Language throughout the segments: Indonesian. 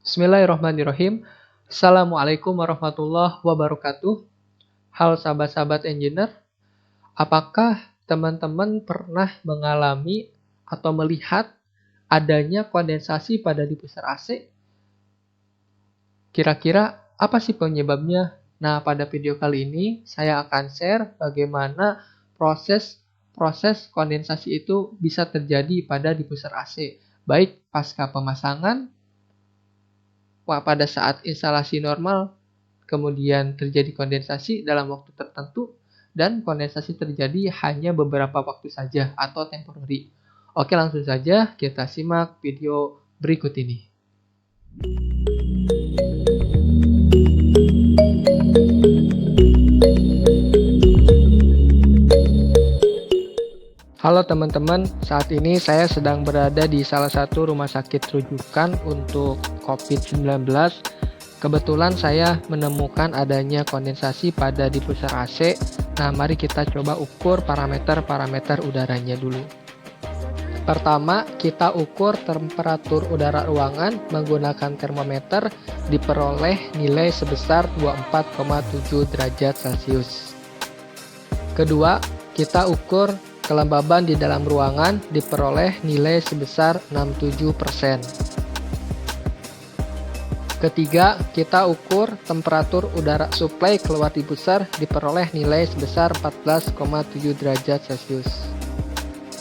Bismillahirrahmanirrahim. Assalamualaikum warahmatullahi wabarakatuh. Halo sahabat-sahabat engineer, apakah teman-teman pernah mengalami atau melihat adanya kondensasi pada diffuser AC? Kira-kira apa sih penyebabnya? Nah, pada video kali ini saya akan share bagaimana proses kondensasi itu bisa terjadi pada diffuser AC, baik pasca pemasangan, pada saat instalasi normal, kemudian terjadi kondensasi dalam waktu tertentu, dan kondensasi terjadi hanya beberapa waktu saja atau temporary. Oke, langsung saja kita simak video berikut ini. Halo teman-teman, saat ini saya sedang berada di salah satu rumah sakit rujukan untuk COVID-19. Kebetulan saya menemukan adanya kondensasi pada diffuser AC. Nah, mari kita coba ukur parameter-parameter udaranya dulu. Pertama, kita ukur temperatur udara ruangan menggunakan termometer, diperoleh nilai sebesar 24,7 derajat Celcius. Kedua, kita ukur kelembaban di dalam ruangan, diperoleh nilai sebesar 67%. Ketiga, kita ukur temperatur udara suplai keluar diffuser, diperoleh nilai sebesar 14,7 derajat Celcius.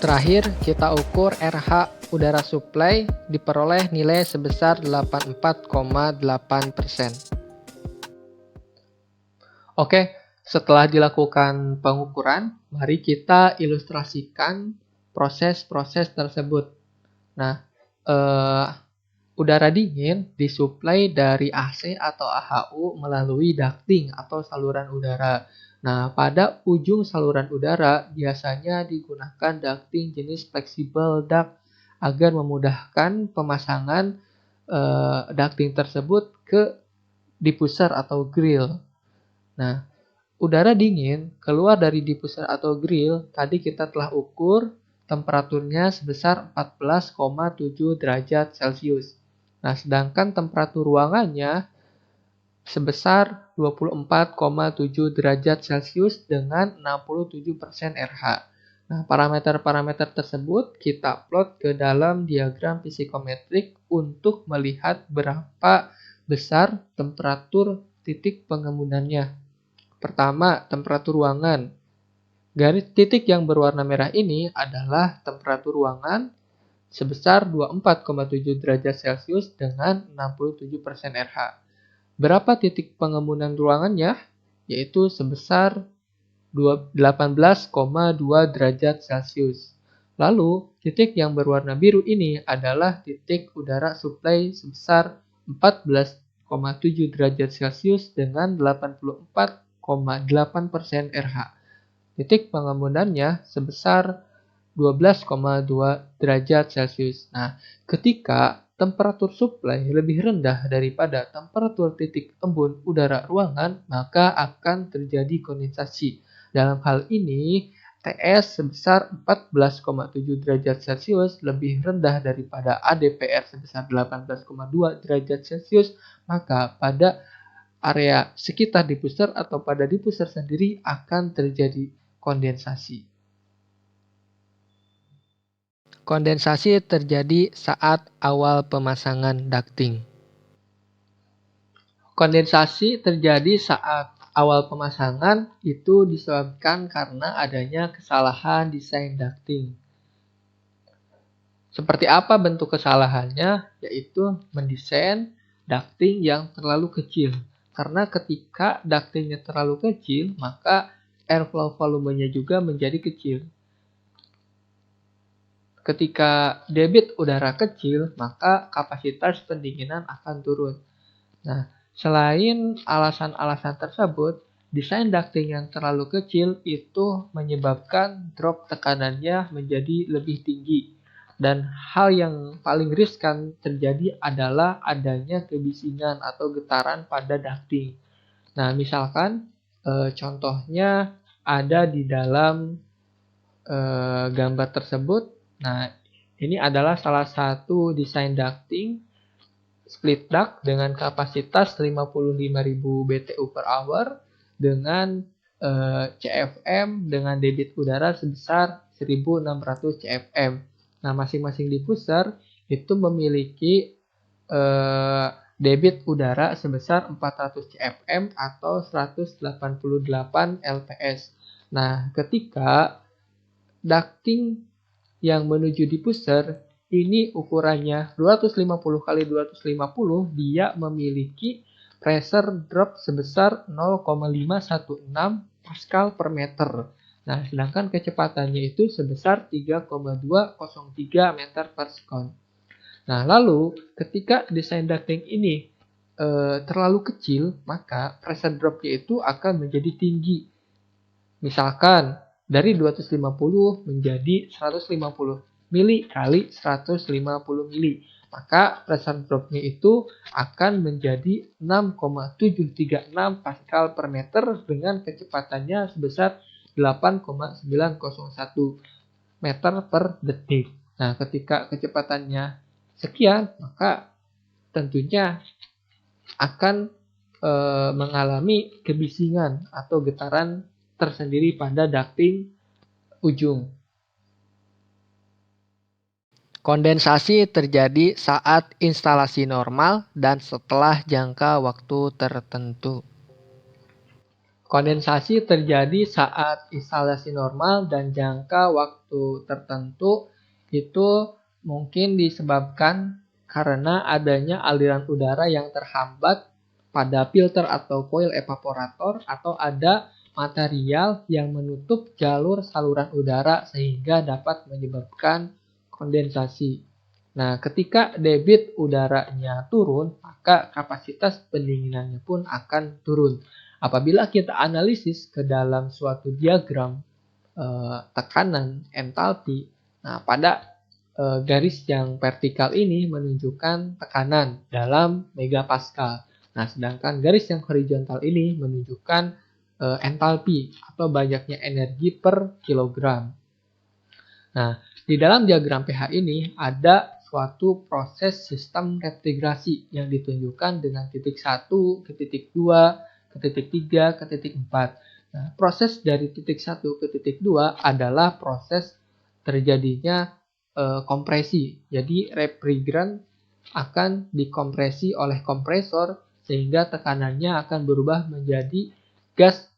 Terakhir, kita ukur RH udara suplai, diperoleh nilai sebesar 84,8%. Oke, setelah dilakukan pengukuran, mari kita ilustrasikan proses-proses tersebut. Nah, udara dingin disuplai dari AC atau AHU melalui ducting atau saluran udara. Nah, pada ujung saluran udara biasanya digunakan ducting jenis flexible duct agar memudahkan pemasangan ducting tersebut ke diffuser atau grill. Nah, udara dingin keluar dari diffuser atau grill, tadi kita telah ukur temperaturnya sebesar 14,7 derajat Celcius. Nah, sedangkan temperatur ruangannya sebesar 24,7 derajat Celcius dengan 67% RH. Nah, parameter-parameter tersebut kita plot ke dalam diagram psikometrik untuk melihat berapa besar temperatur titik pengemunannya. Pertama, temperatur ruangan. Garis titik yang berwarna merah ini adalah temperatur ruangan sebesar 24,7 derajat Celcius dengan 67% RH. Berapa titik pengemunan ruangannya? Yaitu sebesar 18,2 derajat Celcius. Lalu, titik yang berwarna biru ini adalah titik udara suplai sebesar 14,7 derajat Celcius dengan 84,8% RH. Titik pengemunannya sebesar 12,2 derajat Celcius. Nah, ketika temperatur suplai lebih rendah daripada temperatur titik embun udara ruangan, maka akan terjadi kondensasi. Dalam hal ini, TS sebesar 14,7 derajat Celcius lebih rendah daripada ADPR sebesar 18,2 derajat Celcius, maka pada area sekitar diffuser atau pada diffuser sendiri akan terjadi kondensasi. Kondensasi terjadi saat awal pemasangan ducting. Kondensasi terjadi saat awal pemasangan itu disebabkan karena adanya kesalahan desain ducting. Seperti apa bentuk kesalahannya? Yaitu mendesain ducting yang terlalu kecil. Karena ketika ductingnya terlalu kecil, maka airflow volumenya juga menjadi kecil. Ketika debit udara kecil, maka kapasitas pendinginan akan turun. Nah, selain alasan-alasan tersebut, desain ducting yang terlalu kecil itu menyebabkan drop tekanannya menjadi lebih tinggi. Dan hal yang paling riskan terjadi adalah adanya kebisingan atau getaran pada ducting. Nah, misalkan contohnya ada di dalam gambar tersebut. Nah, ini adalah salah satu desain ducting split duct dengan kapasitas 55.000 BTU per hour dengan CFM dengan debit udara sebesar 1.600 CFM. Nah, masing-masing diffuser itu memiliki debit udara sebesar 400 CFM atau 188 LPS. Nah, ketika ducting yang menuju diffuser ini ukurannya 250 kali 250, dia memiliki pressure drop sebesar 0,516 Pascal per meter. Nah, sedangkan kecepatannya itu sebesar 3,203 meter per second. Nah, lalu ketika desain ducting ini terlalu kecil, maka pressure dropnya itu akan menjadi tinggi. Misalkan dari 250 menjadi 150 mili kali 150 mili. Maka pressure dropnya itu akan menjadi 6,736 Pascal per meter dengan kecepatannya sebesar 8,901 meter per detik. Nah, ketika kecepatannya sekian, maka tentunya akan mengalami kebisingan atau getaran tersendiri pada ducting ujung. Kondensasi terjadi saat instalasi normal dan setelah jangka waktu tertentu. Kondensasi terjadi saat instalasi normal dan jangka waktu tertentu itu mungkin disebabkan karena adanya aliran udara yang terhambat pada filter atau coil evaporator atau ada material yang menutup jalur saluran udara sehingga dapat menyebabkan kondensasi. Nah, ketika debit udaranya turun, maka kapasitas pendinginannya pun akan turun. Apabila kita analisis ke dalam suatu diagram tekanan entalpi, nah pada garis yang vertikal ini menunjukkan tekanan dalam megapascal. Nah, sedangkan garis yang horizontal ini menunjukkan entalpi atau banyaknya energi per kilogram. Nah, di dalam diagram pH ini ada suatu proses sistem refrigerasi yang ditunjukkan dengan titik 1, ke titik 2, ke titik 3, ke titik 4. Nah, proses dari titik 1 ke titik 2 adalah proses terjadinya kompresi. Jadi refrigerant akan dikompresi oleh kompresor sehingga tekanannya akan berubah menjadi gas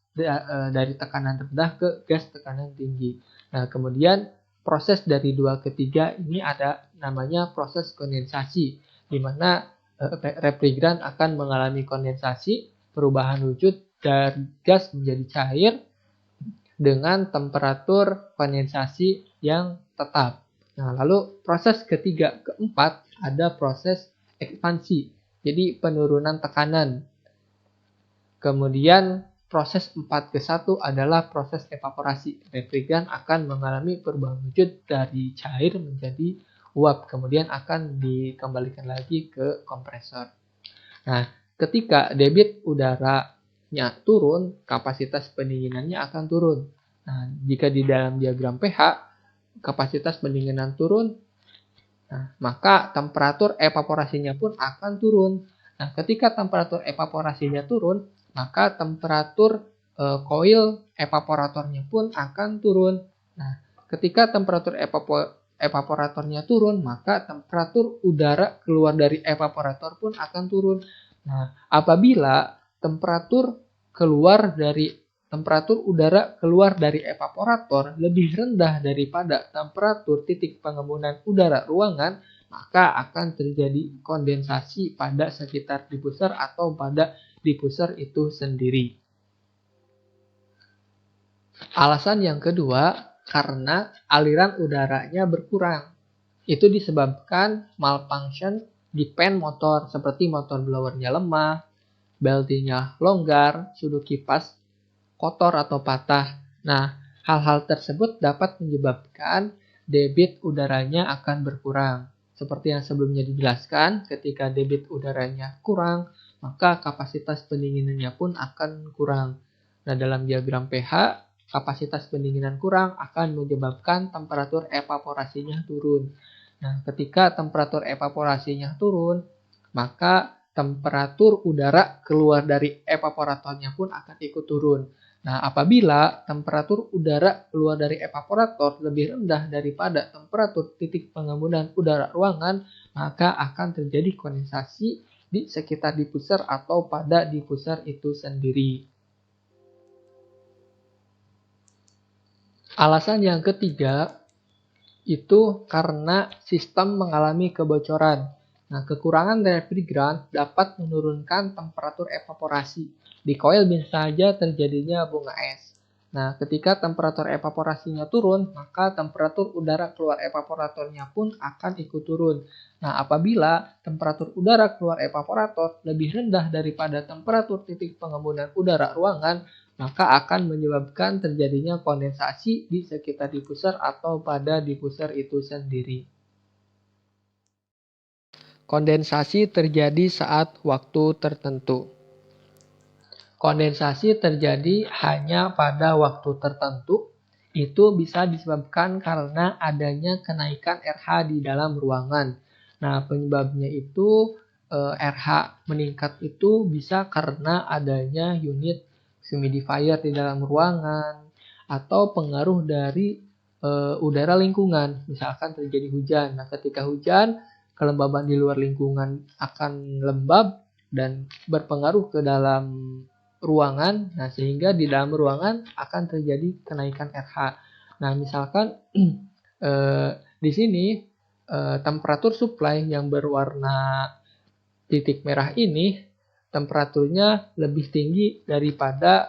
dari tekanan rendah ke gas tekanan tinggi. Nah, kemudian proses dari 2 ke 3 ini ada namanya proses kondensasi, di mana refrigerant akan mengalami kondensasi, perubahan wujud dari gas menjadi cair dengan temperatur kondensasi yang tetap. Nah, lalu proses ketiga keempat ada proses ekspansi, jadi penurunan tekanan. Kemudian proses 4 ke 1 adalah proses evaporasi. Refrigerant akan mengalami perubahan wujud dari cair menjadi uap, kemudian akan dikembalikan lagi ke kompresor. Nah, ketika debit udaranya turun, kapasitas pendinginannya akan turun. Nah, jika di dalam diagram pH, kapasitas pendinginan turun, nah, maka temperatur evaporasinya pun akan turun. Nah, ketika temperatur evaporasinya turun, maka temperatur coil evaporatornya pun akan turun. Nah, ketika temperatur evaporatornya turun, maka temperatur udara keluar dari evaporator pun akan turun. Nah, apabila temperatur udara keluar dari evaporator lebih rendah daripada temperatur titik pengembunan udara ruangan, maka akan terjadi kondensasi pada sekitar diffuser atau pada diffuser itu sendiri. Alasan yang kedua, karena aliran udaranya berkurang. Itu disebabkan malfunction di pen motor, seperti motor blowernya lemah, beltinya longgar, sudut kipas kotor atau patah. Nah, hal-hal tersebut dapat menyebabkan debit udaranya akan berkurang. Seperti yang sebelumnya dijelaskan, ketika debit udaranya kurang, maka kapasitas pendinginannya pun akan kurang. Nah, dalam diagram pH, kapasitas pendinginan kurang akan menyebabkan temperatur evaporasinya turun. Nah, ketika temperatur evaporasinya turun, maka temperatur udara keluar dari evaporatornya pun akan ikut turun. Nah, apabila temperatur udara keluar dari evaporator lebih rendah daripada temperatur titik pengembunan udara ruangan, maka akan terjadi kondensasi di sekitar diffuser atau pada diffuser itu sendiri. Alasan yang ketiga itu karena sistem mengalami kebocoran. Nah, kekurangan refrigeran dapat menurunkan temperatur evaporasi. Di koil bisa saja terjadinya bunga es. Nah, ketika temperatur evaporasinya turun, maka temperatur udara keluar evaporatornya pun akan ikut turun. Nah, apabila temperatur udara keluar evaporator lebih rendah daripada temperatur titik pengembunan udara ruangan, maka akan menyebabkan terjadinya kondensasi di sekitar diffuser atau pada diffuser itu sendiri. Kondensasi terjadi saat waktu tertentu. Kondensasi terjadi hanya pada waktu tertentu. Itu bisa disebabkan karena adanya kenaikan RH di dalam ruangan. Nah, penyebabnya itu RH meningkat itu bisa karena adanya unit humidifier di dalam ruangan atau pengaruh dari udara lingkungan. Misalkan terjadi hujan. Nah, ketika hujan, kelembaban di luar lingkungan akan lembab dan berpengaruh ke dalam ruangan. Nah, sehingga di dalam ruangan akan terjadi kenaikan RH. Nah, misalkan di sini temperatur supply yang berwarna titik merah ini temperaturnya lebih tinggi daripada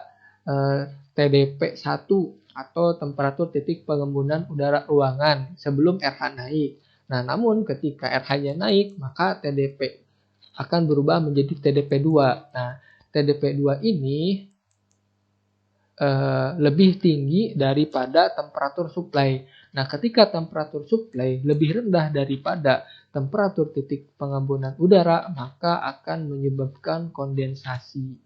TDP1 atau temperatur titik pengembunan udara ruangan sebelum RH naik. Nah, namun ketika RH-nya naik, maka TDP akan berubah menjadi TDP2. Nah, TDP2 ini lebih tinggi daripada temperatur supply. Nah, ketika temperatur supply lebih rendah daripada temperatur titik pengembunan udara, maka akan menyebabkan kondensasi.